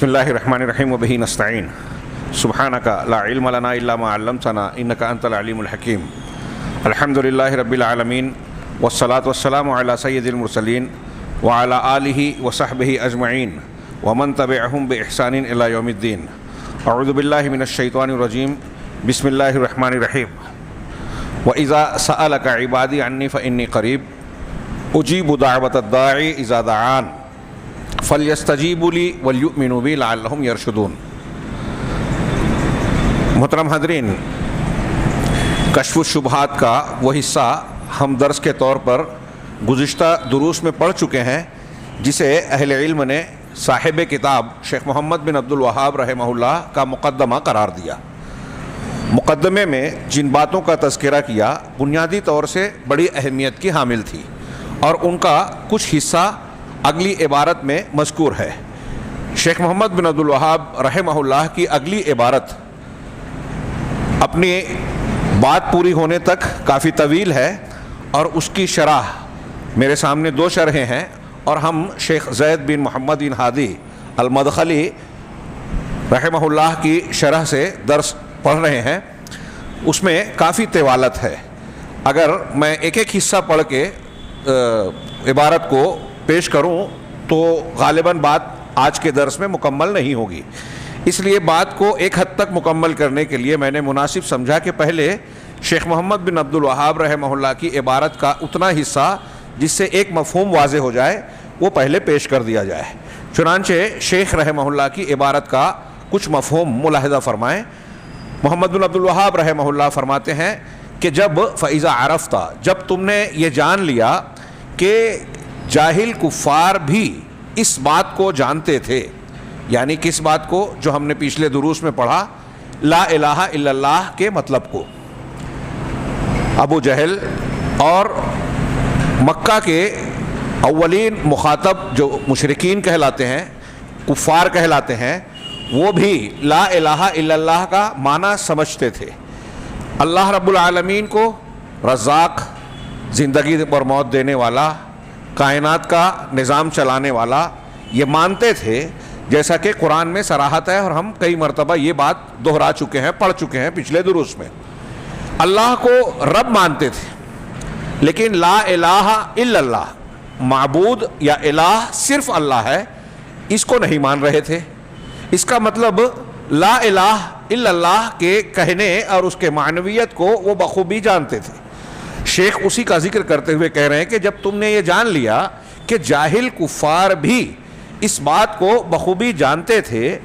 بسم اللہ الرحمن الرحیم وبہ نستعین سبحانک لا علم لنا الا ما علمتنا انک انت العلیم الحکیم الحمد للہ رب العالمین والصلاة والسلام علی سید المرسلین وعلی آلہ وصحبہ اجمعین ومن تبعہم بإحسان الی یوم الدین اعوذ باللہ من الشیطان الرجیم بسم اللہ الرحمن الرحیم وَإِذَا سَأَلَكَ عِبَادِي عَنِّي فَإِنِّي قَرِيبٌ أُجِيبُ دَعْوَةَ الدَّاعِ إِذَا دَعَانِ فَلْيَسْتَجِيبُوا لِي وَلْيُؤْمِنُوا بِي لَعَلَّهُمْ يَرْشُدُونَ۔ محترم حاضرین، کشف الشبہات کا وہ حصہ ہم درس کے طور پر گزشتہ دروس میں پڑھ چکے ہیں، جسے اہل علم نے صاحب کتاب شیخ محمد بن عبد الوہاب رحمہ اللہ کا مقدمہ قرار دیا۔ مقدمے میں جن باتوں کا تذکرہ کیا بنیادی طور سے بڑی اہمیت کی حامل تھی، اور ان کا کچھ حصہ اگلی عبارت میں مذکور ہے۔ شیخ محمد بن عبد الوہاب رحمہ اللہ کی اگلی عبارت اپنی بات پوری ہونے تک کافی طویل ہے، اور اس کی شرح میرے سامنے دو شرحیں ہیں، اور ہم شیخ زید بن محمد بن ہادی المدخلی رحمہ اللہ کی شرح سے درس پڑھ رہے ہیں۔ اس میں کافی طوالت ہے، اگر میں ایک ایک حصہ پڑھ کے عبارت کو پیش کروں تو غالباً بات آج کے درس میں مکمل نہیں ہوگی، اس لیے بات کو ایک حد تک مکمل کرنے کے لیے میں نے مناسب سمجھا کہ پہلے شیخ محمد بن عبد الوہاب رحمہ اللہ کی عبارت کا اتنا حصہ جس سے ایک مفہوم واضح ہو جائے وہ پہلے پیش کر دیا جائے۔ چنانچہ شیخ رحمہ اللہ کی عبارت کا کچھ مفہوم ملاحظہ فرمائیں۔ محمد بن عبد الوہاب رحمہ اللہ فرماتے ہیں کہ جب فَإِذَا عَرَفْتَ، جب تم نے یہ جان لیا کہ جاہل کفار بھی اس بات کو جانتے تھے، یعنی کس بات کو؟ جو ہم نے پچھلے دروس میں پڑھا، لا الہ الا اللہ کے مطلب کو۔ ابو جہل اور مکہ کے اولین مخاطب جو مشرکین کہلاتے ہیں، کفار کہلاتے ہیں، وہ بھی لا الہ الا اللہ کا معنی سمجھتے تھے۔ اللہ رب العالمین کو رزاق، زندگی اور موت دینے والا، کائنات کا نظام چلانے والا یہ مانتے تھے، جیسا کہ قرآن میں صراحت ہے، اور ہم کئی مرتبہ یہ بات دہرا چکے ہیں، پڑھ چکے ہیں پچھلے دروس میں۔ اللہ کو رب مانتے تھے، لیکن لا الہ الا اللہ، معبود یا الہ صرف اللہ ہے، اس کو نہیں مان رہے تھے۔ اس کا مطلب لا الہ الا اللہ کے کہنے اور اس کے معنویت کو وہ بخوبی جانتے تھے۔ شیخ اسی کا ذکر کرتے ہوئے کہہ رہے ہیں کہ جب تم نے یہ جان لیا کہ جاہل کفار بھی اس بات کو بخوبی جانتے تھے،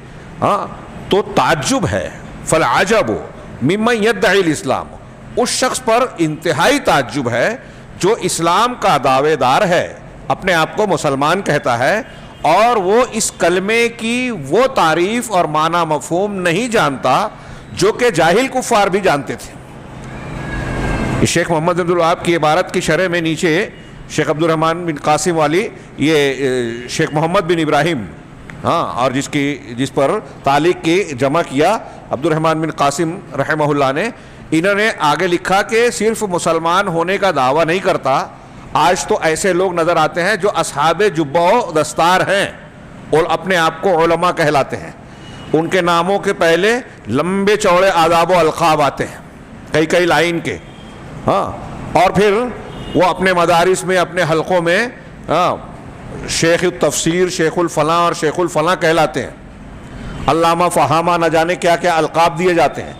تو تعجب ہے، فالعجب ممن یدعی الاسلام، اس شخص پر انتہائی تعجب ہے جو اسلام کا دعوے دار ہے، اپنے آپ کو مسلمان کہتا ہے، اور وہ اس کلمے کی وہ تعریف اور معنی مفہوم نہیں جانتا جو کہ جاہل کفار بھی جانتے تھے۔ شیخ محمد بن عبد الوہاب کی عبارت کی شرح میں نیچے شیخ عبد الرحمن بن قاسم والی، یہ شیخ محمد بن ابراہیم، اور جس پر تعلیق کی جمع کیا عبد الرحمن بن قاسم رحمہ اللہ نے، انہوں نے آگے لکھا کہ صرف مسلمان ہونے کا دعویٰ نہیں کرتا، آج تو ایسے لوگ نظر آتے ہیں جو اصحاب جبہ و دستار ہیں اور اپنے آپ کو علماء کہلاتے ہیں، ان کے ناموں کے پہلے لمبے چوڑے آداب و القاب آتے ہیں، کئی لائن کے، اور پھر وہ اپنے مدارس میں، اپنے حلقوں میں شیخ التفسیر، شیخ الفلاں اور شیخ الفلاں کہلاتے ہیں، علامہ فہامہ، نہ جانے کیا کیا القاب دیے جاتے ہیں۔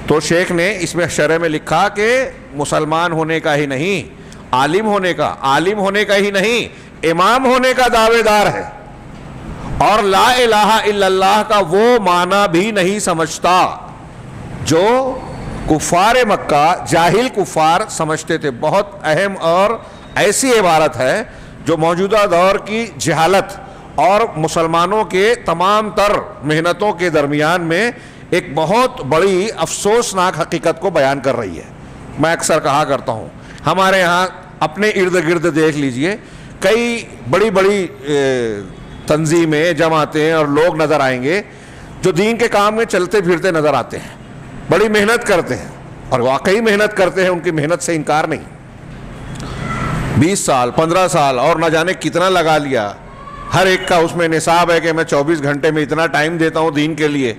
تو شیخ نے اس میں شرح میں لکھا کہ مسلمان ہونے کا ہی نہیں، عالم ہونے کا ہی نہیں، امام ہونے کا دعوے دار ہے، اور لا الہ الا اللہ کا وہ معنی بھی نہیں سمجھتا جو کفار مکہ، جاہل کفار سمجھتے تھے۔ بہت اہم اور ایسی عبارت ہے جو موجودہ دور کی جہالت اور مسلمانوں کے تمام تر محنتوں کے درمیان میں ایک بہت بڑی افسوسناک حقیقت کو بیان کر رہی ہے۔ میں اکثر کہا کرتا ہوں، ہمارے ہاں اپنے ارد گرد دیکھ لیجئے، کئی بڑی تنظیمیں، جماعتیں اور لوگ نظر آئیں گے جو دین کے کام میں چلتے پھرتے نظر آتے ہیں، بڑی محنت کرتے ہیں، اور واقعی محنت کرتے ہیں، ان کی محنت سے انکار نہیں۔ 20 سال 15 سال اور نہ جانے کتنا لگا لیا، ہر ایک کا اس میں نصاب ہے کہ میں 24 گھنٹے میں اتنا ٹائم دیتا ہوں دین کے لیے،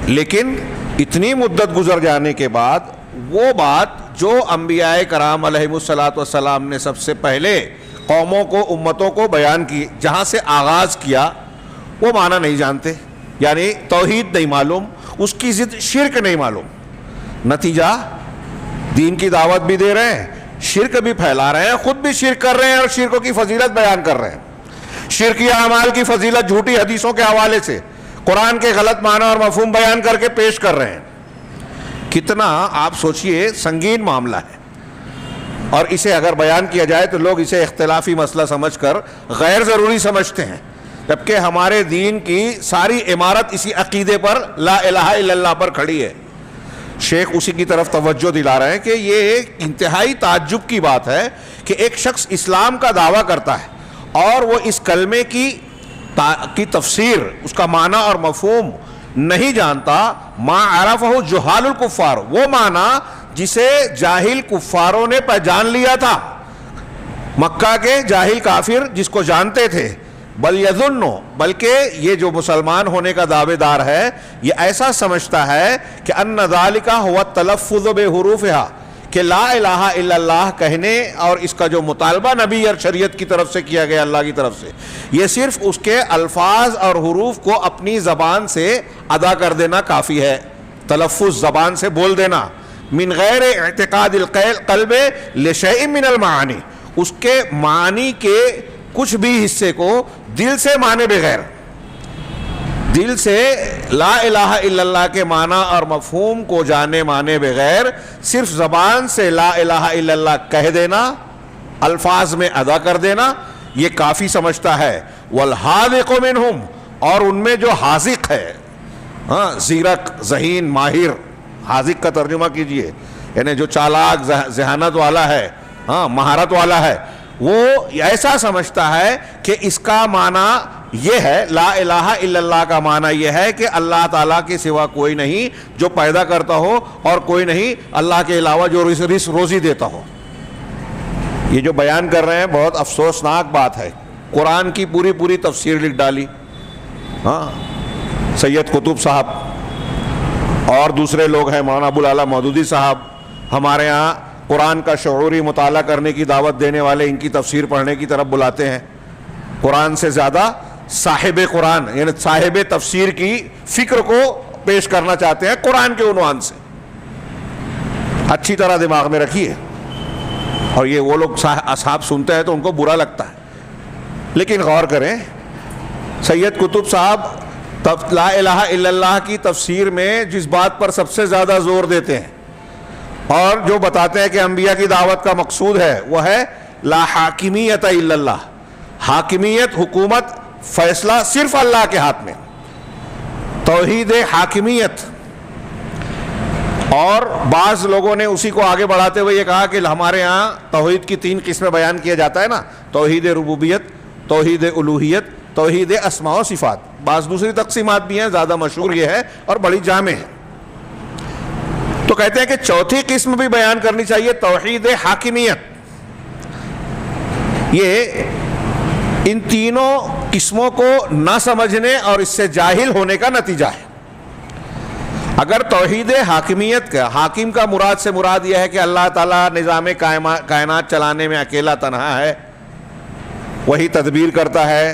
لیکن اتنی مدت گزر جانے کے بعد وہ بات جو انبیاء کرام علیہم الصلاۃ والسلام نے سب سے پہلے قوموں کو، امتوں کو بیان کی، جہاں سے آغاز کیا، وہ معنی نہیں جانتے، یعنی توحید نہیں معلوم، اس کی ضد شرک نہیں معلوم، نتیجہ دین کی دعوت بھی دے رہے ہیں، شرک بھی پھیلا رہے ہیں، خود بھی شرک کر رہے ہیں اور شرکوں کی فضیلت بیان کر رہے ہیں، شرکی اعمال کی فضیلت جھوٹی حدیثوں کے حوالے سے قرآن کے غلط معنی اور مفہوم بیان کر کے پیش کر رہے ہیں۔ کتنا آپ سوچئے سنگین معاملہ ہے، اور اسے اگر بیان کیا جائے تو لوگ اسے اختلافی مسئلہ سمجھ کر غیر ضروری سمجھتے ہیں، جبکہ ہمارے دین کی ساری عمارت اسی عقیدے پر، لا الہ الا اللہ پر کھڑی ہے۔ شیخ اسی کی طرف توجہ دلا رہے ہیں کہ یہ ایک انتہائی تعجب کی بات ہے کہ ایک شخص اسلام کا دعویٰ کرتا ہے اور وہ اس کلمے کی تفسیر، اس کا معنی اور مفہوم نہیں جانتا۔ ما عرفہ جہال الکفار، وہ معنی جسے جاہل کفاروں نے پہچان لیا تھا، مکہ کے جاہل کافر جس کو جانتے تھے، بل یظنو، بلکہ یہ جو مسلمان ہونے کا دعوے دار ہے یہ ایسا سمجھتا ہے کہ ان ذالک هو التلفظ بحروفها، کہ لا الہ الا اللہ کہنے اور اس کا جو مطالبہ نبی اور شریعت کی طرف سے کیا گیا، اللہ کی طرف سے، یہ صرف اس کے الفاظ اور حروف کو اپنی زبان سے ادا کر دینا کافی ہے، تلفظ زبان سے بول دینا، من غیر اعتقاد القلب لشیء من المعانی، اس کے معنی کے کچھ بھی حصے کو دل سے مانے بغیر، دل سے لا الہ الا اللہ کے معنی اور مفہوم کو جانے مانے بغیر صرف زبان سے لا الہ الا اللہ کہہ دینا، الفاظ میں ادا کر دینا، یہ کافی سمجھتا ہے۔ والحاذق منہم، اور ان میں جو حاذق ہے، زیرک، ذہین، ماہر، حاذق کا ترجمہ کیجئے، یعنی جو چالاک، ذہانت والا ہے، مہارت والا ہے، وہ ایسا سمجھتا ہے کہ اس کا معنی یہ ہے، لا الہ الا اللہ کا معنی یہ ہے کہ اللہ تعالیٰ کے سوا کوئی نہیں جو پیدا کرتا ہو، اور کوئی نہیں اللہ کے علاوہ جو رزق روزی دیتا ہو۔ یہ جو بیان کر رہے ہیں بہت افسوسناک بات ہے، قرآن کی پوری تفسیر لکھ ڈالی، سید قطب صاحب اور دوسرے لوگ ہیں، مولانا ابوالعلا مودودی صاحب، ہمارے ہاں قرآن کا شعوری مطالعہ کرنے کی دعوت دینے والے ان کی تفسیر پڑھنے کی طرف بلاتے ہیں۔ قرآن سے زیادہ صاحب قرآن یعنی صاحب تفسیر کی فکر کو پیش کرنا چاہتے ہیں قرآن کے عنوان سے، اچھی طرح دماغ میں رکھیے۔ اور یہ وہ لوگ اصحاب سنتے ہیں تو ان کو برا لگتا ہے، لیکن غور کریں، سید قطب صاحب لا الہ الا اللہ کی تفسیر میں جس بات پر سب سے زیادہ زور دیتے ہیں اور جو بتاتے ہیں کہ انبیاء کی دعوت کا مقصود ہے، وہ ہے لا حاکمیت الا اللہ، حاکمیت، حکومت، فیصلہ صرف اللہ کے ہاتھ میں، توحید حاکمیت۔ اور بعض لوگوں نے اسی کو آگے بڑھاتے ہوئے یہ کہا کہ ہمارے ہاں توحید کی 3 قسمیں بیان کیا جاتا ہے نا، توحید ربوبیت، توحید الوہیت، توحید اسماء و صفات، بعض دوسری تقسیمات بھی ہیں، زیادہ مشہور یہ ہے اور بڑی جامع ہے۔ تو کہتے ہیں کہ چوتھی قسم بھی بیان کرنی چاہیے، توحید حاکمیت۔ یہ ان تینوں قسموں کو نہ سمجھنے اور اس سے جاہل ہونے کا نتیجہ ہے۔ اگر توحید حاکمیت کا، حاکم کا مراد سے مراد یہ ہے کہ اللہ تعالیٰ نظام کائنات چلانے میں اکیلا تنہا ہے، وہی تدبیر کرتا ہے،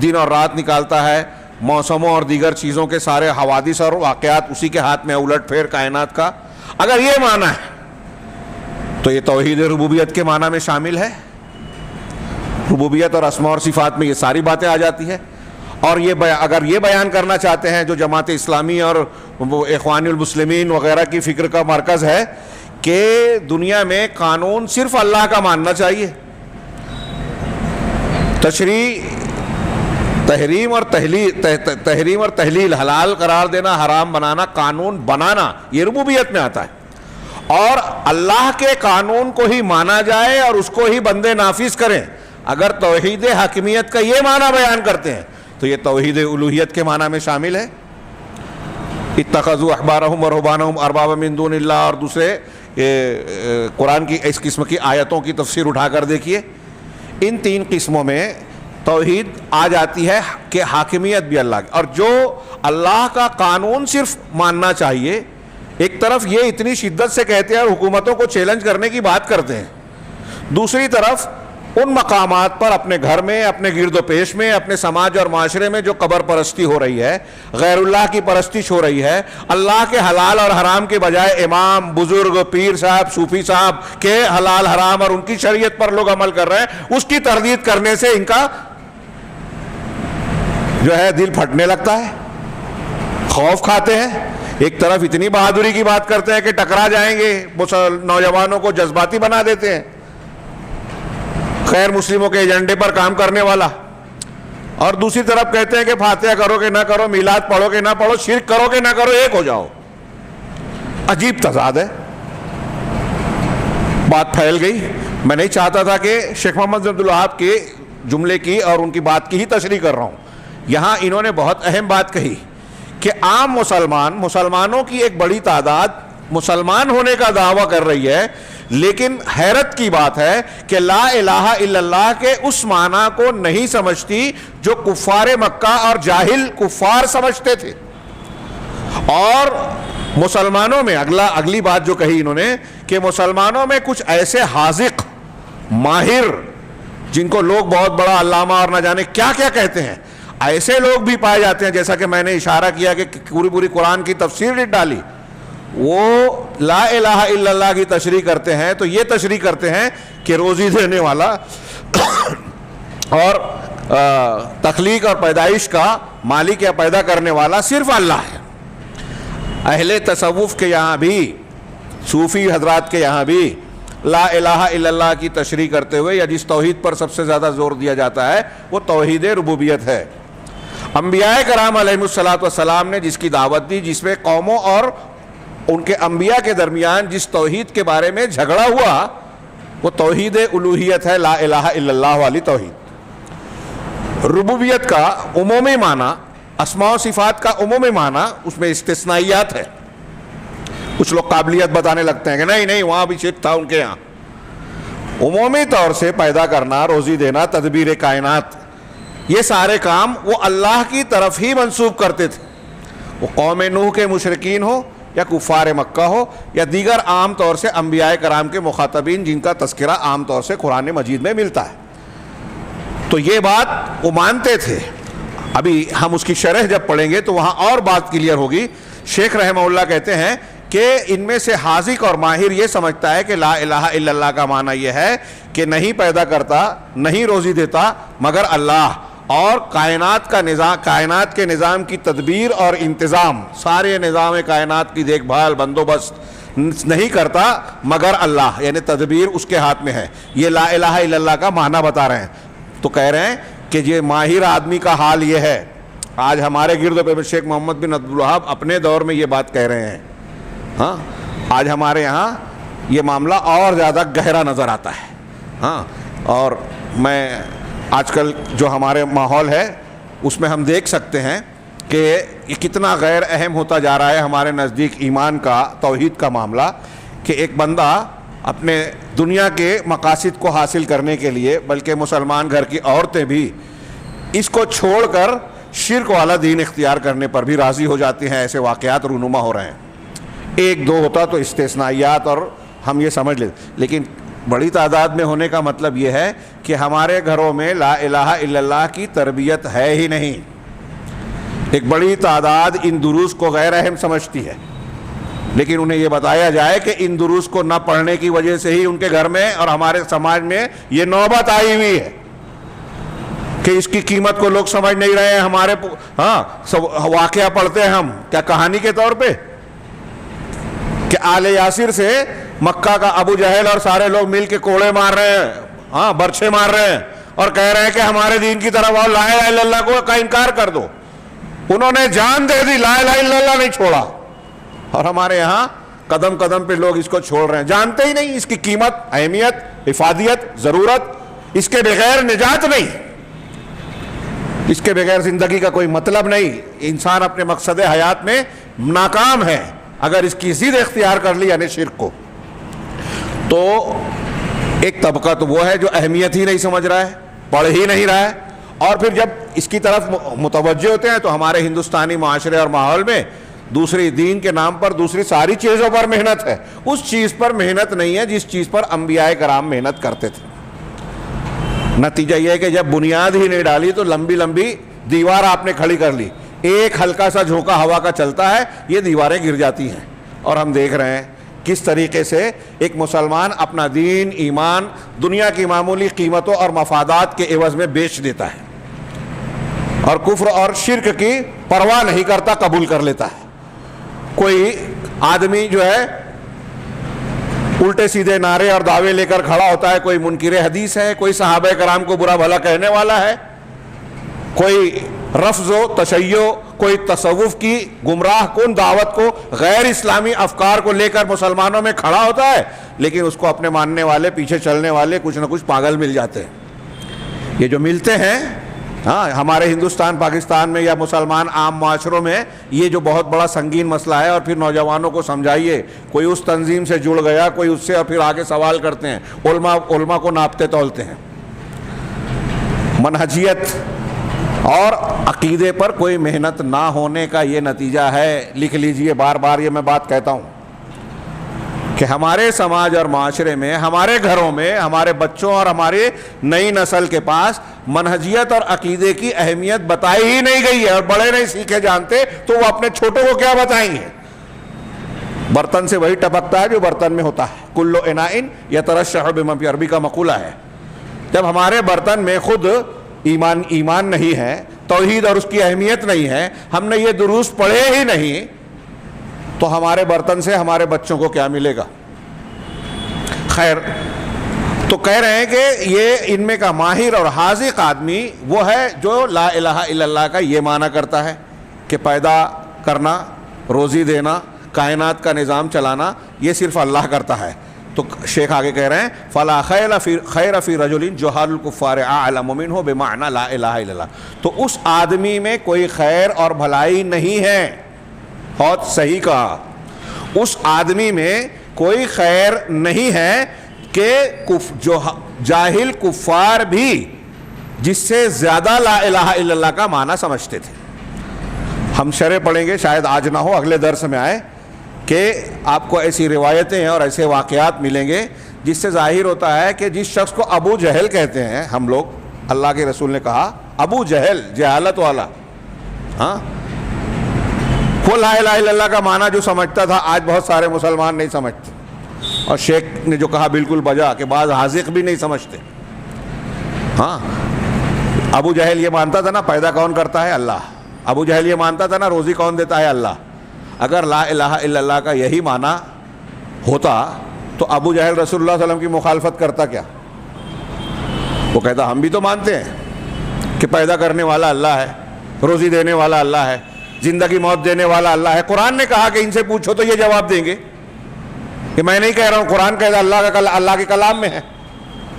دن اور رات نکالتا ہے، موسموں اور دیگر چیزوں کے سارے حوادث اور واقعات اسی کے ہاتھ میں، الٹ پھیر کائنات کا، اگر یہ معنی ہے تو یہ توحید ربوبیت کے معنی میں شامل ہے۔ ربوبیت اور اسماء اور صفات میں یہ ساری باتیں آ جاتی ہیں۔ اور یہ اگر یہ بیان کرنا چاہتے ہیں جو جماعت اسلامی اور اخوان المسلمین وغیرہ کی فکر کا مرکز ہے کہ دنیا میں قانون صرف اللہ کا ماننا چاہیے، تشریع، تحریم اور تحلیل، حلال قرار دینا، حرام بنانا، قانون بنانا، یہ ربوبیت میں آتا ہے، اور اللہ کے قانون کو ہی مانا جائے اور اس کو ہی بندے نافذ کریں۔ اگر توحید حاکمیت کا یہ معنی بیان کرتے ہیں تو یہ توحید الوہیت کے معنی میں شامل ہے۔ اتخذوا احبارهم ورهبانهم اربابا من دون اللہ، اور دوسرے قرآن کی اس قسم کی آیتوں کی تفسیر اٹھا کر دیکھیے، ان 3 قسموں میں توحید آ جاتی ہے کہ حاکمیت بھی اللہ کی، اور جو اللہ کا قانون صرف ماننا چاہیے، ایک طرف یہ اتنی شدت سے کہتے ہیں اور حکومتوں کو چیلنج کرنے کی بات کرتے ہیں، دوسری طرف ان مقامات پر اپنے گھر میں، اپنے گرد و پیش میں، اپنے سماج اور معاشرے میں جو قبر پرستی ہو رہی ہے، غیر اللہ کی پرستش ہو رہی ہے، اللہ کے حلال اور حرام کے بجائے امام، بزرگ، پیر صاحب، صوفی صاحب کے حلال حرام اور ان کی شریعت پر لوگ عمل کر رہے ہیں، اس کی تردید کرنے سے ان کا جو ہے دل پھٹنے لگتا ہے، خوف کھاتے ہیں۔ ایک طرف اتنی بہادری کی بات کرتے ہیں کہ ٹکرا جائیں گے، نوجوانوں کو جذباتی بنا دیتے ہیں، غیر مسلموں کے ایجنڈے پر کام کرنے والا، اور دوسری طرف کہتے ہیں کہ فاتحہ کرو کہ نہ کرو، میلاد پڑھو کہ نہ پڑھو، شرک کرو کہ نہ کرو، ایک ہو جاؤ۔ عجیب تضاد ہے۔ بات پھیل گئی۔ میں نہیں چاہتا تھا کہ شیخ محمد بن عبد الوہاب کے جملے کی اور ان کی بات کی ہی تشریح کر رہا ہوں، یہاں انہوں نے بہت اہم بات کہی کہ عام مسلمانوں کی ایک بڑی تعداد مسلمان ہونے کا دعویٰ کر رہی ہے، لیکن حیرت کی بات ہے کہ لا الہ الا اللہ کے اس معنی کو نہیں سمجھتی جو کفار مکہ اور جاہل کفار سمجھتے تھے۔ اور مسلمانوں میں اگلی بات جو کہی انہوں نے کہ مسلمانوں میں کچھ ایسے حاذق، ماہر، جن کو لوگ بہت بڑا علامہ اور نہ جانے کیا کیا کہتے ہیں، ایسے لوگ بھی پائے جاتے ہیں، جیسا کہ میں نے اشارہ کیا کہ پوری قرآن کی تفسیر ڈالی، وہ لا الہ الا اللہ کی تشریح کرتے ہیں تو یہ تشریح کرتے ہیں کہ روزی دینے والا اور تخلیق اور پیدائش کا مالک یا پیدا کرنے والا صرف اللہ ہے۔ اہل تصوف کے یہاں بھی، صوفی حضرات کے یہاں بھی لا الہ الا اللہ کی تشریح کرتے ہوئے یا جس توحید پر سب سے زیادہ زور دیا جاتا ہے وہ توحید ربوبیت ہے۔ انبیاء کرام علیہ الصلوۃ والسلام نے جس کی دعوت دی، جس میں قوموں اور ان کے انبیاء کے درمیان جس توحید کے بارے میں جھگڑا ہوا، وہ توحید الوہیت ہے، لا الہ الا اللہ والی توحید۔ ربوبیت کا عمومی معنی، اسماء و صفات کا عمومی معنی، اس میں استثنائیات ہے۔ کچھ لوگ قابلیت بتانے لگتے ہیں کہ نہیں وہاں بھی شرک تھا ان کے یہاں۔ عمومی طور سے پیدا کرنا، روزی دینا، تدبیر کائنات، یہ سارے کام وہ اللہ کی طرف ہی منسوب کرتے تھے، وہ قوم نوح کے مشرکین ہو یا کفار مکہ ہو یا دیگر عام طور سے انبیاء کرام کے مخاطبین جن کا تذکرہ عام طور سے قرآن مجید میں ملتا ہے۔ تو یہ بات وہ مانتے تھے۔ ابھی ہم اس کی شرح جب پڑھیں گے تو وہاں اور بات کلیئر ہوگی۔ شیخ رحمہ اللہ کہتے ہیں کہ ان میں سے حاذق اور ماہر یہ سمجھتا ہے کہ لا الہ الا اللہ کا معنی یہ ہے کہ نہیں پیدا کرتا، نہیں روزی دیتا مگر اللہ، اور کائنات کا نظام، کائنات کے نظام کی تدبیر اور انتظام، سارے نظام کائنات کی دیکھ بھال، بندوبست نہیں کرتا مگر اللہ، یعنی تدبیر اس کے ہاتھ میں ہے۔ یہ لا الہ الا اللہ کا معنی بتا رہے ہیں۔ تو کہہ رہے ہیں کہ یہ ماہر آدمی کا حال یہ ہے۔ آج ہمارے گرد و پیش شیخ محمد بن عبد الوہاب اپنے دور میں یہ بات کہہ رہے ہیں۔ ہاں، آج ہمارے یہاں یہ معاملہ اور زیادہ گہرا نظر آتا ہے۔ ہاں، اور میں آج کل جو ہمارے ماحول ہے اس میں ہم دیکھ سکتے ہیں کہ یہ کتنا غیر اہم ہوتا جا رہا ہے ہمارے نزدیک ایمان کا، توحید کا معاملہ، کہ ایک بندہ اپنے دنیا کے مقاصد کو حاصل کرنے کے لیے، بلکہ مسلمان گھر کی عورتیں بھی اس کو چھوڑ کر شرک والا دین اختیار کرنے پر بھی راضی ہو جاتی ہیں۔ ایسے واقعات رونما ہو رہے ہیں۔ ایک دو ہوتا تو استثنائیات اور ہم یہ سمجھ لیتے، لیکن بڑی تعداد میں ہونے کا مطلب یہ ہے کہ ہمارے گھروں میں لا الہ الا اللہ کی تربیت ہے ہی نہیں۔ ایک بڑی تعداد ان دروس کو غیر اہم سمجھتی ہے، لیکن انہیں یہ بتایا جائے کہ ان دروس کو نہ پڑھنے کی وجہ سے ہی ان کے گھر میں اور ہمارے سماج میں یہ نوبت آئی ہوئی ہے کہ اس کی قیمت کو لوگ سمجھ نہیں رہے ہیں۔ ہمارے واقعہ پڑھتے ہیں ہم کیا کہانی کے طور پہ کہ آل یاسر سے مکہ کا ابو جہل اور سارے لوگ مل کے کوڑے مار رہے ہیں، برچھے مار رہے ہیں اور کہہ رہے ہیں کہ ہمارے دین کی طرف آؤ، لا الہ الا اللہ کو کا انکار کر دو۔ انہوں نے جان دے دی، لا الہ الا اللہ نہیں چھوڑا، اور ہمارے یہاں قدم قدم پہ لوگ اس کو چھوڑ رہے ہیں، جانتے ہی نہیں اس کی قیمت، اہمیت، افادیت، ضرورت۔ اس کے بغیر نجات نہیں، اس کے بغیر زندگی کا کوئی مطلب نہیں۔ انسان اپنے مقصد حیات میں ناکام ہے اگر اس کی ضد اختیار کر لی، یعنی شرک کو۔ تو ایک طبقہ تو وہ ہے جو اہمیت ہی نہیں سمجھ رہا ہے، پڑھ ہی نہیں رہا ہے، اور پھر جب اس کی طرف متوجہ ہوتے ہیں تو ہمارے ہندوستانی معاشرے اور ماحول میں دوسری دین کے نام پر دوسری ساری چیزوں پر محنت ہے، اس چیز پر محنت نہیں ہے جس چیز پر انبیاء کرام محنت کرتے تھے۔ نتیجہ یہ ہے کہ جب بنیاد ہی نہیں ڈالی تو لمبی لمبی دیوار آپ نے کھڑی کر لی، ایک ہلکا سا جھونکا ہوا کا چلتا ہے، یہ دیواریں گر جاتی ہیں۔ اور ہم دیکھ رہے ہیں کس طریقے سے ایک مسلمان اپنا دین، ایمان دنیا کی معمولی قیمتوں اور مفادات کے عوض میں بیچ دیتا ہے، اور کفر اور شرک کی پرواہ نہیں کرتا، قبول کر لیتا ہے۔ کوئی آدمی جو ہے الٹے سیدھے نعرے اور دعوے لے کر کھڑا ہوتا ہے، کوئی منکر حدیث ہے، کوئی صحابہ کرام کو برا بھلا کہنے والا ہے، کوئی رفض و تشیع، کوئی تصوف کی گمراہ کن دعوت کو، غیر اسلامی افکار کو لے کر مسلمانوں میں کھڑا ہوتا ہے، لیکن اس کو اپنے ماننے والے، پیچھے چلنے والے کچھ نہ کچھ پاگل مل جاتے ہیں۔ یہ جو ملتے ہیں ہمارے ہندوستان پاکستان میں یا مسلمان عام معاشروں میں، یہ جو بہت بڑا سنگین مسئلہ ہے، اور پھر نوجوانوں کو سمجھائیے، کوئی اس تنظیم سے جڑ گیا، کوئی اس سے، اور پھر آگے سوال کرتے ہیں، علماء کو ناپتے تولتے ہیں۔ منہجیت اور عقیدے پر کوئی محنت نہ ہونے کا یہ نتیجہ ہے۔ لکھ لیجئے، بار بار یہ میں بات کہتا ہوں کہ ہمارے سماج اور معاشرے میں، ہمارے گھروں میں، ہمارے بچوں اور ہماری نئی نسل کے پاس منہجیت اور عقیدے کی اہمیت بتائی ہی نہیں گئی ہے، اور بڑے نہیں سیکھے جانتے تو وہ اپنے چھوٹوں کو کیا بتائیں گے؟ برتن سے وہی ٹپکتا ہے جو برتن میں ہوتا ہے۔ کل اناء یترشح بما فی، عربی کا مقولہ ہے۔ جب ہمارے برتن میں خود ایمان نہیں ہے، توحید اور اس کی اہمیت نہیں ہے، ہم نے یہ دروس پڑھے ہی نہیں، تو ہمارے برتن سے ہمارے بچوں کو کیا ملے گا؟ خیر، تو کہہ رہے ہیں کہ یہ ان میں کا ماہر اور حاذق آدمی وہ ہے جو لا الہ الا اللہ کا یہ معنی کرتا ہے کہ پیدا کرنا، روزی دینا، کائنات کا نظام چلانا یہ صرف اللہ کرتا ہے۔ تو شیخ آگے کہہ رہے ہیں فلا خیر فی رجل جہال الکفار اعلم منہ بمعنی لا الہ الا اللہ، تو اس آدمی میں کوئی خیر اور بھلائی نہیں ہے۔ بہت صحیح کہا، اس آدمی میں کوئی خیر نہیں ہے کہ جو جاہل کفار بھی جس سے زیادہ لا الہ الا اللہ کا معنی سمجھتے تھے۔ ہم شرح پڑھیں گے، شاید آج نہ ہو اگلے درس میں آئے، کہ آپ کو ایسی روایتیں اور ایسے واقعات ملیں گے جس سے ظاہر ہوتا ہے کہ جس شخص کو ابو جہل کہتے ہیں ہم لوگ، اللہ کے رسول نے کہا ابو جہل، جہالت والا، وہ لا الہ الا اللہ کا معنی جو سمجھتا تھا آج بہت سارے مسلمان نہیں سمجھتے، اور شیخ نے جو کہا بالکل بجا کہ بعض حاذق بھی نہیں سمجھتے۔ ابو جہل یہ مانتا تھا نا پیدا کون کرتا ہے؟ اللہ۔ ابو جہل یہ مانتا تھا نا روزی کون دیتا ہے؟ اللہ۔ اگر لا الہ الا اللہ کا یہی معنی ہوتا تو ابو جہل رسول اللہ صلی اللہ علیہ وسلم کی مخالفت کرتا کیا؟ وہ کہتا ہم بھی تو مانتے ہیں کہ پیدا کرنے والا اللہ ہے، روزی دینے والا اللہ ہے، زندگی موت دینے والا اللہ ہے۔ قرآن نے کہا کہ ان سے پوچھو تو یہ جواب دیں گے کہ میں نہیں کہہ رہا ہوں، قرآن کہتا اللہ کے کلام میں ہے۔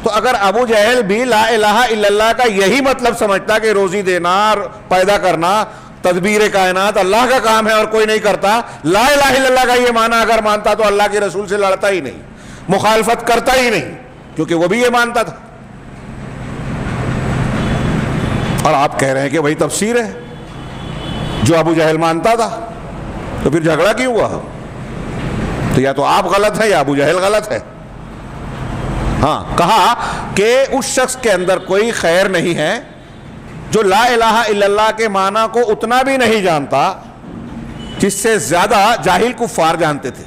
تو اگر ابو جہل بھی لا الہ الا اللہ کا یہی مطلب سمجھتا کہ روزی دینا، پیدا کرنا، تدبیر کائنات اللہ کا کام ہے اور کوئی نہیں کرتا، لا الہ الا اللہ کا یہ معنی اگر مانتا تو اللہ کے رسول سے لڑتا ہی نہیں، مخالفت کرتا ہی نہیں، کیونکہ وہ بھی یہ مانتا تھا۔ اور آپ کہہ رہے ہیں کہ وہی تفسیر ہے جو ابو جہل مانتا تھا، تو پھر جھگڑا کیوں ہوا؟ تو یا تو آپ غلط ہیں یا ابو جہل غلط ہے۔ کہا کہ اس شخص کے اندر کوئی خیر نہیں ہے جو لا الہ الا اللہ کے معنی کو اتنا بھی نہیں جانتا جس سے زیادہ جاہل کفار جانتے تھے۔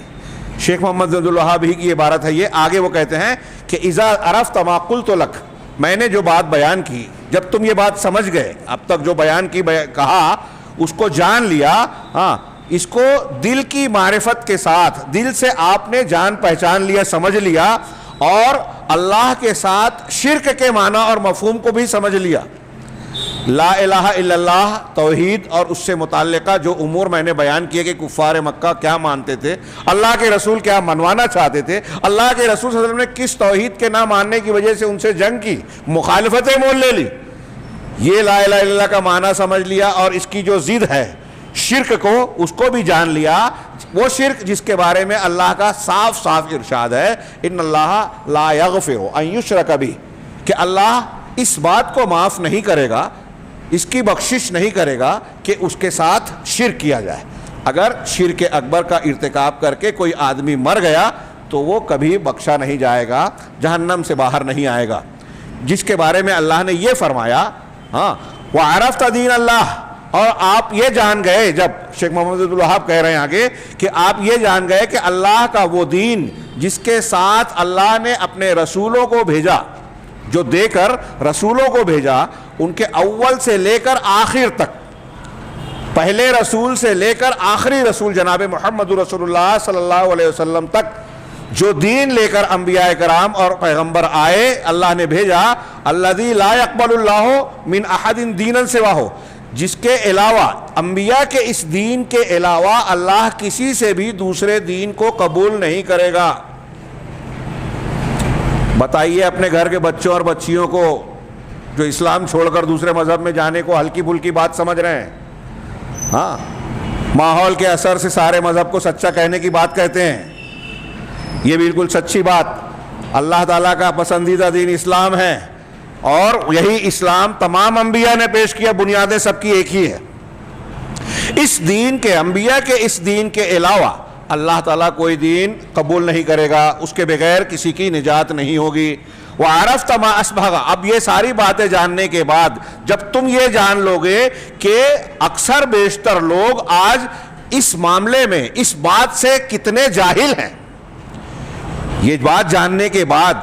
شیخ محمد زند الوہاب ہی کی عبارت ہے یہ، آگے وہ کہتے ہیں کہ اذا عرفت ما قلت لک، میں نے جو بات بیان کی، جب تم یہ بات سمجھ گئے، اب تک جو بیان کی کہا اس کو جان لیا، اس کو دل کی معرفت کے ساتھ، دل سے آپ نے جان پہچان لیا، سمجھ لیا، اور اللہ کے ساتھ شرک کے معنی اور مفہوم کو بھی سمجھ لیا۔ لا الہ الا اللہ، توحید اور اس سے متعلقہ جو امور میں نے بیان کیے کہ کفار مکہ کیا مانتے تھے، اللہ کے رسول کیا منوانا چاہتے تھے، اللہ کے رسول صلی اللہ علیہ وسلم نے کس توحید کے نہ ماننے کی وجہ سے ان سے جنگ کی، مخالفتیں مول لے لی، یہ لا الہ الا اللہ کا معنی سمجھ لیا، اور اس کی جو ضد ہے شرک کو، اس کو بھی جان لیا، وہ شرک جس کے بارے میں اللہ کا صاف صاف ارشاد ہے ان اللہ لا یغفر ان یشرک بہ، کہ اللہ اس بات کو معاف نہیں کرے گا اس کی بخشش نہیں کرے گا کہ اس کے ساتھ شرک کیا جائے. اگر شرک اکبر کا ارتکاب کر کے کوئی آدمی مر گیا تو وہ کبھی بخشا نہیں جائے گا, جہنم سے باہر نہیں آئے گا, جس کے بارے میں اللہ نے یہ فرمایا. ہاں, وَعَرَفْتَ دِينَ اللَّهِ, اور آپ یہ جان گئے, جب شیخ محمد عبد الوہاب کہہ رہے ہیں آگے کہ آپ یہ جان گئے کہ اللہ کا وہ دین جس کے ساتھ اللہ نے اپنے رسولوں کو بھیجا, جو دے کر رسولوں کو بھیجا, ان کے اول سے لے کر آخر تک, پہلے رسول سے لے کر آخری رسول جناب محمد رسول اللہ صلی اللہ علیہ وسلم تک جو دین لے کر انبیاء کرام اور پیغمبر آئے, اللہ نے بھیجا. الذی لا یقبل اللہ من احد دینا سواہ, جس کے علاوہ, انبیاء کے اس دین کے علاوہ اللہ کسی سے بھی دوسرے دین کو قبول نہیں کرے گا. بتائیے اپنے گھر کے بچوں اور بچیوں کو جو اسلام چھوڑ کر دوسرے مذہب میں جانے کو ہلکی پھلکی بات سمجھ رہے ہیں. ہاں, ماحول کے اثر سے سارے مذہب کو سچا کہنے کی بات کہتے ہیں. یہ بالکل سچی بات. اللہ تعالیٰ کا پسندیدہ دین اسلام ہے, اور یہی اسلام تمام انبیاء نے پیش کیا, بنیادیں سب کی ایک ہی ہے. اس دین کے, انبیاء کے اس دین کے علاوہ اللہ تعالیٰ کوئی دین قبول نہیں کرے گا, اس کے بغیر کسی کی نجات نہیں ہوگی. وَعَرَفْتَ مَا أَسْبَغَ, اب یہ ساری باتیں جاننے کے بعد جب تم یہ جان لوگے کہ اکثر بیشتر لوگ آج اس معاملے میں اس بات سے کتنے جاہل ہیں, یہ بات جاننے کے بعد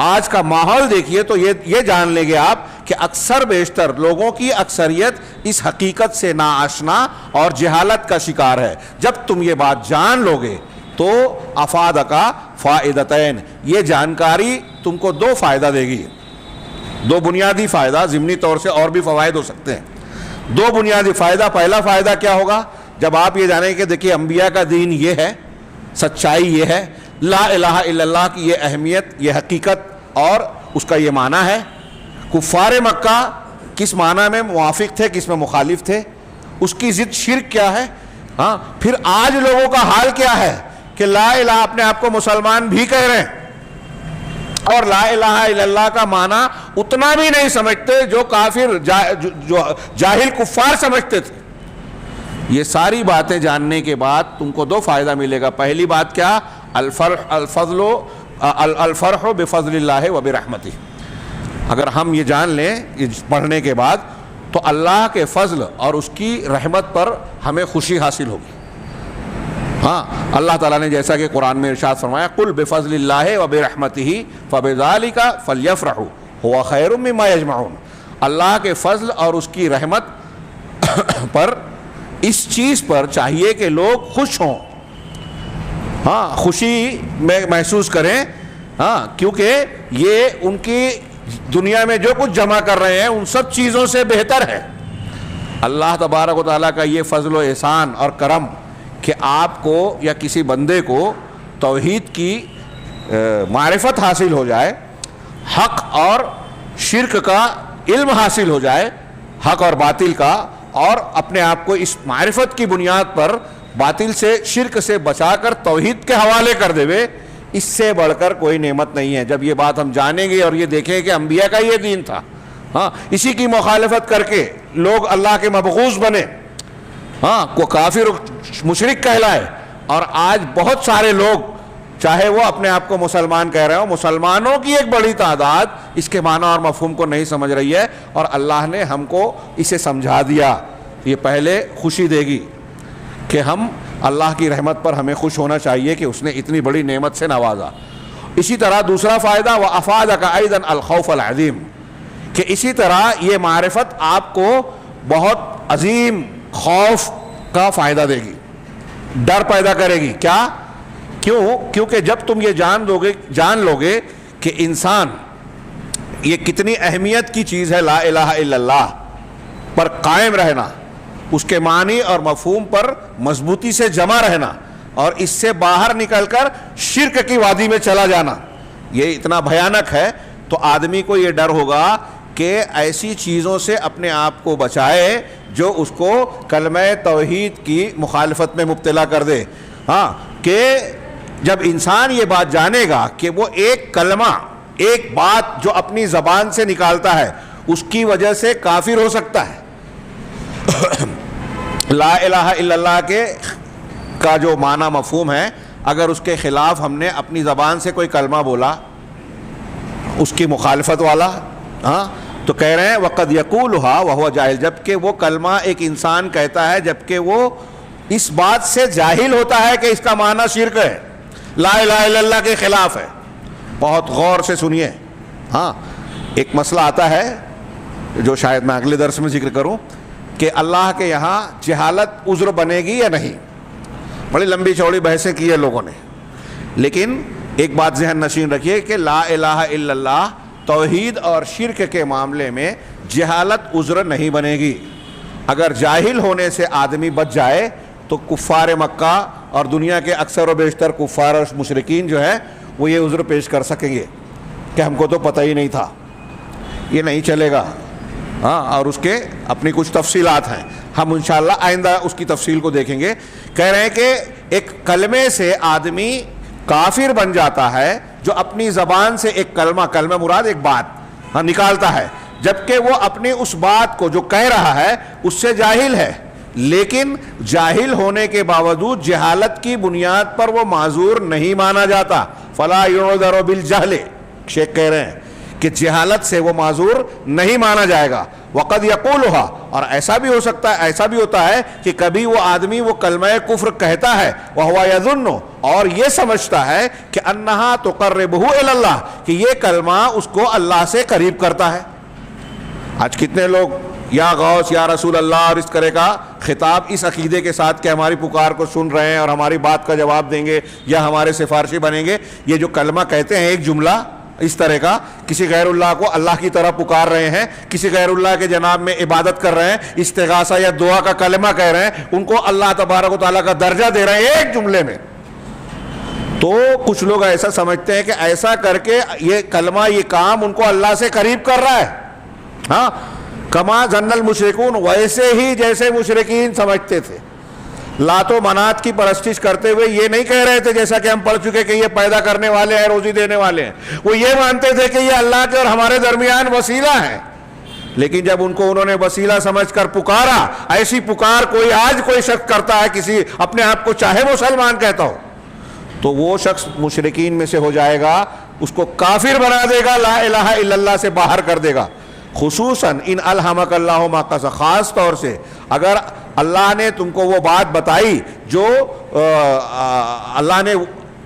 آج کا ماحول دیکھیے تو یہ جان لیں گے آپ کہ اکثر بیشتر لوگوں کی اکثریت اس حقیقت سے ناآشنا اور جہالت کا شکار ہے. جب تم یہ بات جان لوگے تو افادکا فائدتین, یہ جانکاری تم کو دو فائدہ دے گی, دو بنیادی فائدہ, ضمنی طور سے اور بھی فوائد ہو سکتے ہیں. دو بنیادی فائدہ. پہلا فائدہ کیا ہوگا, جب آپ یہ جانیں کہ دیکھیے انبیاء کا دین یہ ہے, سچائی یہ ہے, لا الہ الا اللہ کی یہ اہمیت, یہ حقیقت اور اس کا یہ معنی ہے. کفار مکہ کس معنی میں موافق تھے, کس میں مخالف تھے, اس کی ضد شرک کیا ہے. ہاں, پھر آج لوگوں کا حال کیا ہے کہ لا الہ اپنے آپ کو مسلمان بھی کہہ رہے ہیں اور لا الہ الا اللہ کا معنی اتنا بھی نہیں سمجھتے جو کافر جو جاہل کفار سمجھتے تھے. یہ ساری باتیں جاننے کے بعد تم کو دو فائدہ ملے گا. پہلی بات کیا, الفرح بفضل اللہ و برحمتہ. اگر ہم یہ جان لیں پڑھنے کے بعد تو اللہ کے فضل اور اس کی رحمت پر ہمیں خوشی حاصل ہوگی. ہاں, اللہ تعالیٰ نے جیسا کہ قرآن میں ارشاد فرمایا, قل بفضل اللہ و برحمتہ فبذلک فلیفرحوا هو خیر مما یجمعون. اللہ کے فضل اور اس کی رحمت پر, اس چیز پر چاہیے کہ لوگ خوش ہوں. ہاں, خوشی میں محسوس کریں. ہاں, کیونکہ یہ ان کی دنیا میں جو کچھ جمع کر رہے ہیں ان سب چیزوں سے بہتر ہے. اللہ تبارک و تعالیٰ کا یہ فضل و احسان اور کرم کہ آپ کو یا کسی بندے کو توحید کی معرفت حاصل ہو جائے, حق اور شرک کا علم حاصل ہو جائے, حق اور باطل کا, اور اپنے آپ کو اس معرفت کی بنیاد پر باطل سے, شرک سے بچا کر توحید کے حوالے کر دے, اس سے بڑھ کر کوئی نعمت نہیں ہے. جب یہ بات ہم جانیں گے اور یہ دیکھیں کہ انبیاء کا یہ دین تھا, ہاں, اسی کی مخالفت کر کے لوگ اللہ کے مبغوض بنے, ہاں, کو کافر مشرک کہلائے, اور آج بہت سارے لوگ چاہے وہ اپنے آپ کو مسلمان کہہ رہے ہوں, مسلمانوں کی ایک بڑی تعداد اس کے معنی اور مفہوم کو نہیں سمجھ رہی ہے, اور اللہ نے ہم کو اسے سمجھا دیا. یہ پہلے خوشی دے گی کہ ہم اللہ کی رحمت پر ہمیں خوش ہونا چاہیے کہ اس نے اتنی بڑی نعمت سے نوازا. اسی طرح دوسرا فائدہ وَأَفَادَكَ أَيْضًا الْخَوْفَ الْعَظِيمُ, کہ اسی طرح یہ معرفت آپ کو بہت عظیم خوف کا فائدہ دے گی, ڈر پیدا کرے گی. کیا, کیوں, کیونکہ جب تم یہ جان لوگے کہ انسان یہ کتنی اہمیت کی چیز ہے, لا الہ الا اللہ پر قائم رہنا, اس کے معنی اور مفہوم پر مضبوطی سے جمع رہنا, اور اس سے باہر نکل کر شرک کی وادی میں چلا جانا, یہ اتنا بھیانک ہے, تو آدمی کو یہ ڈر ہوگا کہ ایسی چیزوں سے اپنے آپ کو بچائے جو اس کو کلمہ توحید کی مخالفت میں مبتلا کر دے. ہاں, کہ جب انسان یہ بات جانے گا کہ وہ ایک کلمہ, ایک بات جو اپنی زبان سے نکالتا ہے اس کی وجہ سے کافر ہو سکتا ہے, لا الہ الا اللہ کے کا جو معنی مفہوم ہے، اگر اس کے خلاف ہم نے اپنی زبان سے کوئی کلمہ بولا اس کی مخالفت والا، ہاں، تو کہہ رہے ہیں وقد یقولها وهو جاہل، جبکہ وہ کلمہ ایک انسان کہتا ہے جبکہ وہ اس بات سے جاہل ہوتا ہے کہ اس کا معنی شرک ہے، لا الہ الا اللہ کے خلاف ہے۔ بہت غور سے سنیے، ہاں، ایک مسئلہ آتا ہے جو شاید میں اگلے درس میں ذکر کروں کہ اللہ کے یہاں جہالت عذر بنے گی یا نہیں۔ بڑی لمبی چوڑی بحثیں کی ہیں لوگوں نے، لیکن ایک بات ذہن نشین رکھیے کہ لا الہ الا اللہ توحید اور شرک کے معاملے میں جہالت عذر نہیں بنے گی۔ اگر جاہل ہونے سے آدمی بچ جائے تو کفار مکہ اور دنیا کے اکثر و بیشتر کفار اور مشرکین جو ہے وہ یہ عذر پیش کر سکیں گے کہ ہم کو تو پتہ ہی نہیں تھا۔ یہ نہیں چلے گا، ہاں، اور اس کے اپنی کچھ تفصیلات ہیں، ہم انشاءاللہ آئندہ اس کی تفصیل کو دیکھیں گے۔ کہہ رہے ہیں کہ ایک کلمے سے آدمی کافر بن جاتا ہے جو اپنی زبان سے ایک کلمہ مراد ایک بات، ہاں، نکالتا ہے، جبکہ وہ اپنی اس بات کو جو کہہ رہا ہے اس سے جاہل ہے، لیکن جاہل ہونے کے باوجود جہالت کی بنیاد پر وہ معذور نہیں مانا جاتا۔ فلا یعذر بالجہل، شیخ کہہ رہے ہیں کہ جہالت سے وہ معذور نہیں مانا جائے گا۔ وقد یقولها، اور ایسا بھی ہو سکتا ہے، ایسا بھی ہوتا ہے کہ کبھی وہ آدمی وہ کلمہ کفر کہتا ہے وهو یظن، اور یہ سمجھتا ہے کہ انہا تقربہ الی اللہ، کہ یہ کلمہ اس کو اللہ سے قریب کرتا ہے۔ آج کتنے لوگ یا غوث یا رسول اللہ اور اس طرح کا خطاب اس عقیدے کے ساتھ کہ ہماری پکار کو سن رہے ہیں اور ہماری بات کا جواب دیں گے یا ہمارے سفارشی بنیں گے، یہ جو کلمہ کہتے ہیں ایک جملہ اس طرح کا، کسی غیر اللہ کو اللہ کی طرح پکار رہے ہیں، کسی غیر اللہ کے جناب میں عبادت کر رہے ہیں، استغاثہ یا دعا کا کلمہ کہہ رہے ہیں، ان کو اللہ تبارک و تعالیٰ کا درجہ دے رہے ہیں ایک جملے میں۔ تو کچھ لوگ ایسا سمجھتے ہیں کہ ایسا کر کے یہ کلمہ، یہ کام ان کو اللہ سے قریب کر رہا ہے، ہاں، کما ظن المشرکون، ویسے ہی جیسے مشرکین سمجھتے تھے۔ لات و منات کی پرستش کرتے ہوئے یہ نہیں کہہ رہے تھے، جیسا کہ ہم پڑھ چکے کہ یہ پیدا کرنے والے ہیں، روزی دینے والے ہیں، وہ یہ مانتے تھے کہ یہ اللہ کے اور ہمارے درمیان وسیلہ ہے۔ لیکن جب ان کو انہوں نے وسیلہ سمجھ کر پکارا، ایسی پکار کوئی آج کوئی شخص کرتا ہے، کسی اپنے آپ کو چاہے مسلمان کہتا ہو، تو وہ شخص مشرکین میں سے ہو جائے گا، اس کو کافر بنا دے گا، لا الہ الا اللہ سے باہر کر دے گا۔ خصوصاً ان الہمک اللہ ما قصد، خاص طور سے اگر اللہ نے تم کو وہ بات بتائی جو اللہ نے،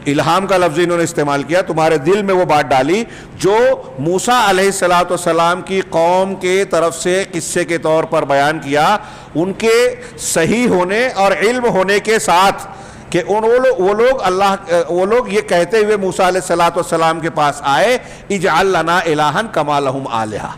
الہام کا لفظ انہوں نے استعمال کیا، تمہارے دل میں وہ بات ڈالی جو موسیٰ علیہ السلام کی قوم کے طرف سے قصے کے طور پر بیان کیا، ان کے صحیح ہونے اور علم ہونے کے ساتھ کہ وہ لوگ یہ کہتے ہوئے موسیٰ علیہ السلام کے پاس آئے، اجعل لنا الہا کما لہم آلہہ،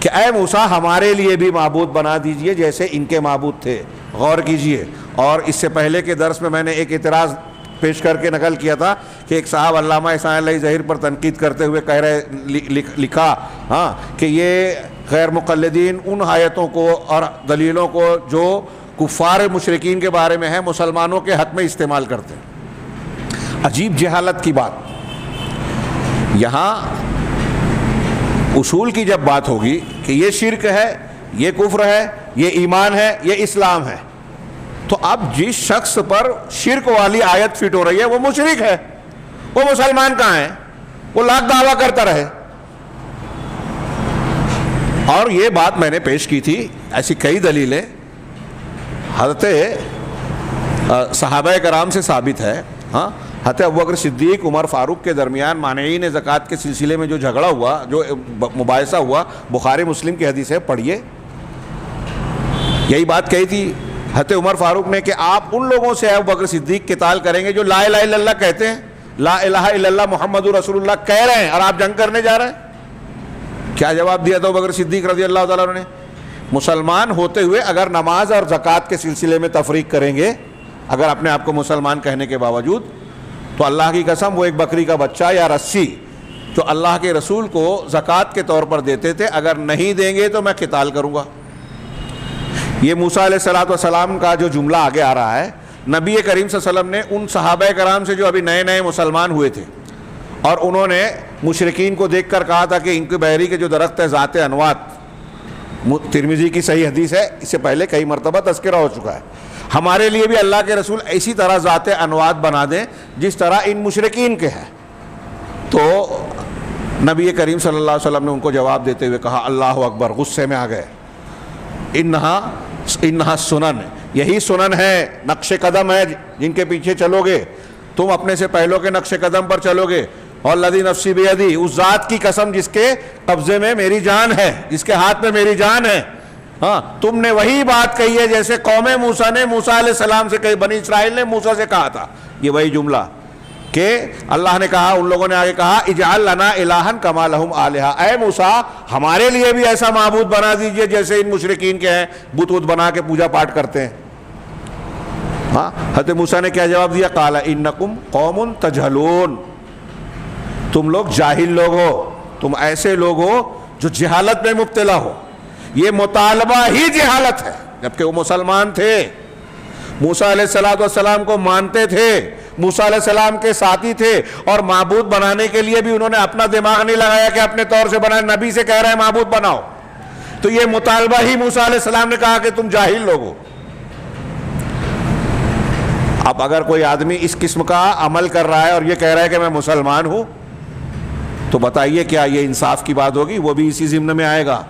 کہ اے موسیٰ ہمارے لیے بھی معبود بنا دیجئے جیسے ان کے معبود تھے۔ غور کیجئے، اور اس سے پہلے کے درس میں میں نے ایک اعتراض پیش کر کے نقل کیا تھا کہ ایک صاحب علامہ احسان اللہ ظہیر پر تنقید کرتے ہوئے کہہ رہے لکھا، ہاں، کہ یہ غیر مقلدین ان آیتوں کو اور دلیلوں کو جو کفار مشرکین کے بارے میں ہیں مسلمانوں کے حق میں استعمال کرتے ہیں۔ عجیب جہالت کی بات۔ یہاں اصول کی جب بات ہوگی کہ یہ شرک ہے، یہ کفر ہے، یہ ایمان ہے، یہ اسلام ہے، تو اب جس شخص پر شرک والی آیت فٹ ہو رہی ہے وہ مشرک ہے، وہ مسلمان کہاں ہے؟ وہ لاکھ دعویٰ کرتا رہے۔ اور یہ بات میں نے پیش کی تھی، ایسی کئی دلیلیں حضرت صحابہ کرام سے ثابت ہے، ہاں، حضرت ابوبکر صدیق عمر فاروق کے درمیان مانعین زکوٰۃ کے سلسلے میں جو جھگڑا ہوا، جو مباحثہ ہوا، بخاری مسلم کی حدیث ہے، پڑھیے، یہی بات کہی تھی حضرت عمر فاروق نے کہ آپ ان لوگوں سے ابوبکر صدیق قتال کریں گے جو لا الہ الا اللہ کہتے ہیں، لا الہ الا اللہ محمد رسول اللہ کہہ رہے ہیں، اور آپ جنگ کرنے جا رہے ہیں۔ کیا جواب دیا تھا ابوبکر صدیق رضی اللہ تعالیٰ عنہ نے؟ مسلمان ہوتے ہوئے اگر نماز اور زکوٰۃ کے سلسلے میں تفریق کریں گے، اگر اپنے آپ کو مسلمان کہنے کے باوجود، تو اللہ کی قسم وہ ایک بکری کا بچہ یا رسی جو اللہ کے رسول کو زکوٰۃ کے طور پر دیتے تھے، اگر نہیں دیں گے تو میں قتال کروں گا۔ یہ موسیٰ علیہ السلام کا جو جملہ آگے آ رہا ہے، نبی کریم صلی اللہ علیہ وسلم نے ان صحابہ کرام سے جو ابھی نئے نئے مسلمان ہوئے تھے اور انہوں نے مشرکین کو دیکھ کر کہا تھا کہ ان کے بحری کے جو درخت ہے ذات انوات، ترمذی کی صحیح حدیث ہے، اس سے پہلے کئی مرتبہ تذکرہ ہو چکا ہے. ہمارے لیے بھی اللہ کے رسول اسی طرح ذات انوات بنا دیں جس طرح ان مشرکین کے ہیں. تو نبی کریم صلی اللہ علیہ وسلم نے ان کو جواب دیتے ہوئے کہا اللہ اکبر، غصے میں آ گئے. انہا سنن، یہی سنن ہے، نقش قدم ہے جن کے پیچھے چلو گے. تم اپنے سے پہلوں کے نقش قدم پر چلو گے. اور الذی نفسی بیدی، اس ذات کی قسم جس کے قبضے میں میری جان ہے، جس کے ہاتھ میں میری جان ہے. ہاں، تم نے وہی بات کہی ہے جیسے قوم موسیٰ نے موسیٰ علیہ السلام سے کہی، بنی اسرائیل نے موسیٰ سے کہا تھا. یہ وہی جملہ کہ اللہ نے کہا، ان لوگوں نے آگے کہا اجعل لنا الہا کما لہم آلہہ، اے موسیٰ ہمارے لیے بھی ایسا معبود بنا دیجئے جیسے ان مشرکین کے ہیں، بت وت بنا کے پوجا پاٹ کرتے ہیں. ہاں، حضرت موسیٰ نے کیا جواب دیا؟ قال انکم قوم تجہلون، تم لوگ جاہل لوگ ہو، تم ایسے لوگ ہو جو جہالت میں مبتلا ہو. یہ مطالبہ ہی جہالت ہے، جبکہ وہ مسلمان تھے، موسیٰ علیہ السلام کو مانتے تھے، موسیٰ علیہ السلام کے ساتھی تھے، اور معبود بنانے کے لیے بھی انہوں نے اپنا دماغ نہیں لگایا کہ اپنے طور سے بنائے، نبی سے کہہ رہے ہیں معبود بناؤ. تو یہ مطالبہ ہی موسیٰ علیہ السلام نے کہا کہ تم جاہل لوگ ہو. اب اگر کوئی آدمی اس قسم کا عمل کر رہا ہے اور یہ کہہ رہا ہے کہ میں مسلمان ہوں، تو بتائیے کیا یہ انصاف کی بات ہوگی؟ وہ بھی اسی ضمن میں آئے گا.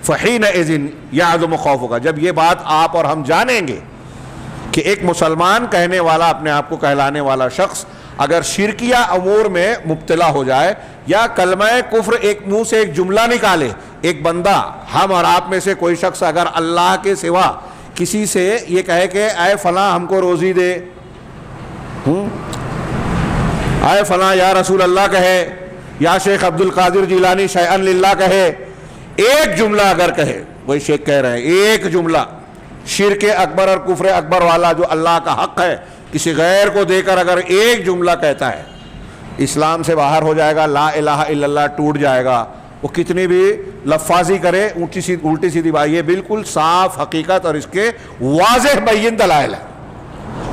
فحینئذ یعظم خوفک، جب یہ بات آپ اور ہم جانیں گے کہ ایک مسلمان کہنے والا، اپنے آپ کو کہلانے والا شخص اگر شرکیہ امور میں مبتلا ہو جائے یا کلمہ کفر ایک منہ سے ایک جملہ نکالے، ایک بندہ، ہم اور آپ میں سے کوئی شخص اگر اللہ کے سوا کسی سے یہ کہے کہ اے فلاں ہم کو روزی دے، اے فلاں یا رسول اللہ کہے، یا شیخ عبد القادر جیلانی شیئا للہ کہے، ایک جملہ اگر کہے، وہی شیخ کہہ رہے ہیں ایک جملہ شرک اکبر اور کفر اکبر والا جو اللہ کا حق ہے کسی غیر کو دے کر اگر ایک جملہ کہتا ہے، اسلام سے باہر ہو جائے گا، لا الہ الا اللہ ٹوٹ جائے گا. وہ کتنی بھی لفاظی کرے، الٹی سیدھی بات، یہ بالکل صاف حقیقت اور اس کے واضح بین دلائل ہے.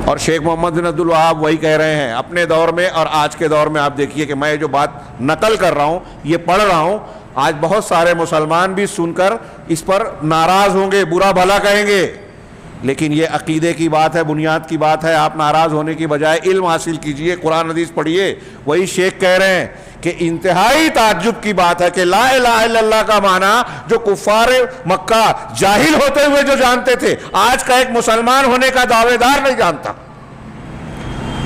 اور شیخ محمد بن عبد الوہاب وہی کہہ رہے ہیں اپنے دور میں اور آج کے دور میں. آپ دیکھیے کہ میں جو بات نقل کر رہا ہوں، یہ پڑھ رہا ہوں، آج بہت سارے مسلمان بھی سن کر اس پر ناراض ہوں گے، برا بھلا کہیں گے، لیکن یہ عقیدے کی بات ہے، بنیاد کی بات ہے. آپ ناراض ہونے کی بجائے علم حاصل کیجئے، قرآن حدیث پڑھیے. وہی شیخ کہہ رہے ہیں کہ انتہائی تعجب کی بات ہے کہ لا الہ الا اللہ کا معنی جو کفار مکہ جاہل ہوتے ہوئے جو جانتے تھے، آج کا ایک مسلمان ہونے کا دعوے دار نہیں جانتا.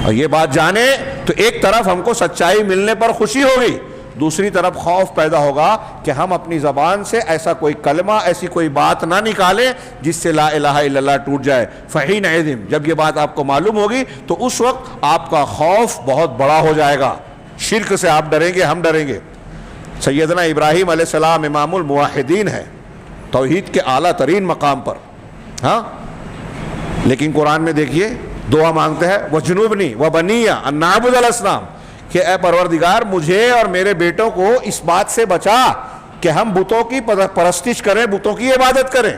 اور یہ بات جانے تو ایک طرف ہم کو سچائی ملنے پر خوشی ہوگی، دوسری طرف خوف پیدا ہوگا کہ ہم اپنی زبان سے ایسا کوئی کلمہ، ایسی کوئی بات نہ نکالیں جس سے لا الہ الا اللہ ٹوٹ جائے. فحینئذ، جب یہ بات آپ کو معلوم ہوگی تو اس وقت آپ کا خوف بہت بڑا ہو جائے گا. شرک سے آپ ڈریں گے، ہم ڈریں گے. سیدنا ابراہیم علیہ السلام امام الموحدین ہے، توحید کے اعلیٰ ترین مقام پر. ہاں، لیکن قرآن میں دیکھیے دعا مانگتے ہیں وجنوبنی وبنی ان نعبد الاصنام، کہ اے پروردگار مجھے اور میرے بیٹوں کو اس بات سے بچا کہ ہم بتوں کی پرستش کریں، بتوں کی عبادت کریں.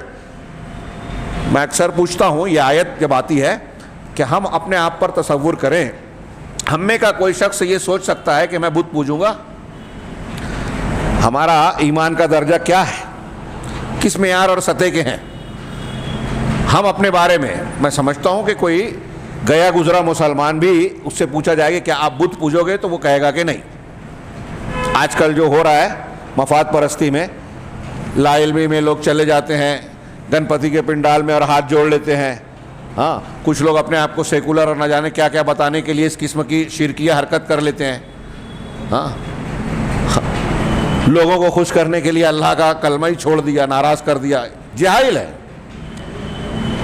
میں اکثر پوچھتا ہوں، یہ آیت جب آتی ہے کہ ہم اپنے آپ پر تصور کریں، ہم میں کا کوئی شخص یہ سوچ سکتا ہے کہ میں بت پوجوں گا؟ ہمارا ایمان کا درجہ کیا ہے، کس معیار اور سطح کے ہیں ہم اپنے بارے میں سمجھتا ہوں کہ کوئی گیا گزرا مسلمان بھی اس سے پوچھا جائے گا کہ آپ بت پوجو گے تو وہ کہے گا کہ نہیں. آج کل جو ہو رہا ہے مفاد پرستی میں، لا علمی میں لوگ چلے جاتے ہیں گنپتی کے پنڈال میں اور ہاتھ جوڑ لیتے ہیں. ہاں، کچھ لوگ اپنے آپ کو سیکولر اور نہ جانے کیا کیا بتانے کے لیے اس قسم کی شرکیہ حرکت کر لیتے ہیں. ہاں، لوگوں کو خوش کرنے کے لیے اللہ کا کلمہ ہی چھوڑ دیا، ناراض کر دیا. جاہل ہے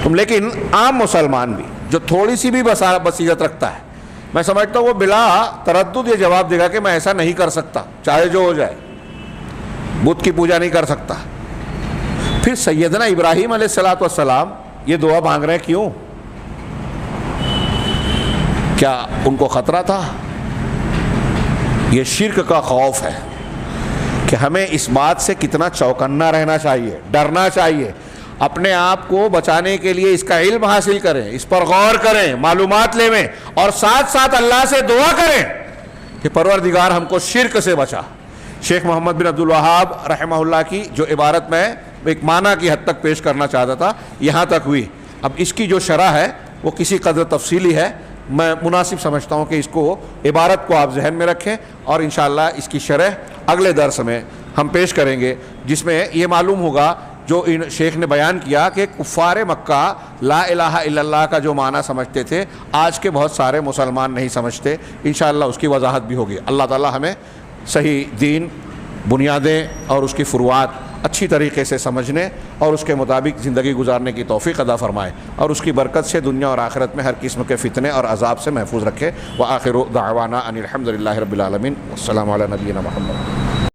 تم. لیکن عام مسلمان بھی جو تھوڑی سی بھی بصیرت رکھتا ہے، میں سمجھتا ہوں وہ بلا تردد یہ جواب دے گا کہ میں ایسا نہیں کر سکتا، چاہے جو ہو جائے، بت کی پوجا نہیں کر سکتا. پھر سیدنا ابراہیم علیہ السلام یہ دعا مانگ رہے ہیں، کیوں؟ کیا ان کو خطرہ تھا؟ یہ شرک کا خوف ہے کہ ہمیں اس بات سے کتنا چوکنا رہنا چاہیے، ڈرنا چاہیے. اپنے آپ کو بچانے کے لیے اس کا علم حاصل کریں، اس پر غور کریں، معلومات لیں، اور ساتھ ساتھ اللہ سے دعا کریں کہ پروردگار ہم کو شرک سے بچا. شیخ محمد بن عبد الوہاب رحمہ اللہ کی جو عبارت میں ایک معنی کی حد تک پیش کرنا چاہتا تھا، یہاں تک ہوئی۔ اب اس کی جو شرح ہے وہ کسی قدر تفصیلی ہے، میں مناسب سمجھتا ہوں کہ اس کو عبارت کو آپ ذہن میں رکھیں، اور انشاءاللہ اس کی شرح اگلے درس میں ہم پیش کریں گے، جس میں یہ معلوم ہوگا جو شیخ نے بیان کیا کہ کفار مکہ لا الہ الا اللہ کا جو معنی سمجھتے تھے آج کے بہت سارے مسلمان نہیں سمجھتے، انشاءاللہ اس کی وضاحت بھی ہوگی۔ اللہ تعالی ہمیں صحیح دین، بنیادیں اور اس کی فروعات اچھی طریقے سے سمجھنے اور اس کے مطابق زندگی گزارنے کی توفیق عطا فرمائے، اور اس کی برکت سے دنیا اور آخرت میں ہر قسم کے فتنے اور عذاب سے محفوظ رکھے۔ وآخر دعوانا ان الحمد للہ رب العالمین، والسلام علی نبینا محمد۔